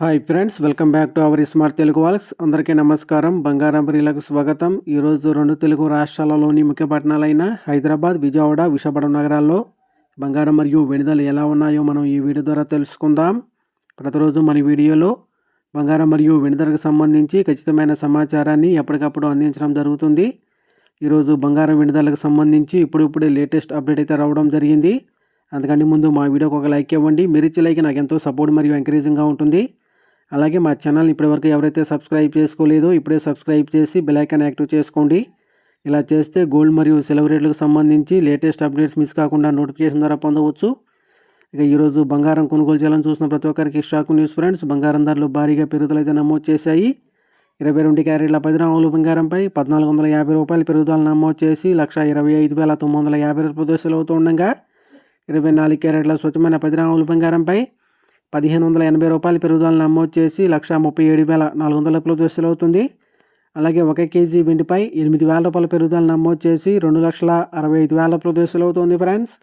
Hi friends, welcome back to our smart Telugu walls. అందరికీ నమస్కారం. బంగారం ప్రియులకు స్వాగతం. ఈరోజు రెండు తెలుగు రాష్ట్రాలలోని ముఖ్య పట్టణాలైన హైదరాబాద్, విజయవాడ, విశాఖపట్నం నగరాల్లో బంగారం మరియు వెండి ధరలు ఎలా ఉన్నాయో మనం ఈ వీడియో ద్వారా తెలుసుకుందాం. ప్రతిరోజు మన వీడియోలో బంగారం మరియు వెండి ధరకు సంబంధించి ఖచ్చితమైన సమాచారాన్ని ఎప్పటికప్పుడు అందించడం జరుగుతుంది. ఈరోజు బంగారం వెండి ధరలకు సంబంధించి ఇప్పుడిప్పుడే లేటెస్ట్ అప్డేట్ అయితే రావడం జరిగింది. అందుకని ముందు మా వీడియోకి ఒక లైక్ ఇవ్వండి. మీరు ఇచ్చే లైక్ నాకు ఎంతో సపోర్ట్ మరియు ఎంకరేజింగ్గా ఉంటుంది. అలాగే మా ఛానల్ ఇప్పటివరకు ఎవరైతే సబ్స్క్రైబ్ చేసుకోలేదో ఇప్పుడే సబ్స్క్రైబ్ చేసి బెల్ ఐకాన్ యాక్టివ్ చేసుకోండి. ఇలా చేస్తే గోల్డ్ మరియు సిల్వర్ రేట్లకు సంబంధించి లేటెస్ట్ అప్డేట్స్ మిస్ కాకుండా నోటిఫికేషన్ ద్వారా పొందవచ్చు. ఇక ఈరోజు బంగారం కొనుగోలు చేయాలని చూసిన ప్రతి ఒక్కరికి షాక్ న్యూస్ ఫ్రెండ్స్. బంగారం ధరలు భారీగా పెరుగుదల అయితే నమోదు చేశాయి. 22 క్యారెట్ల 10 గ్రాముల బంగారంపై 1,450 రూపాయల పెరుగుదల నమోదు చేసి 1,25,950 రూపాయలు అవుతూ ఉండగా 24 క్యారెట్ల స్వచ్ఛమైన 10 గ్రాముల బంగారంపై 1,580 రూపాయల పెరుగుదల నమోదు చేసి 1,37,400 అవుతుంది. అలాగే 1 కేజీ వెండిపై 8,000 రూపాయల పెరుగుదల నమోదు చేసి 2,65,000 అవుతుంది ఫ్రెండ్స్.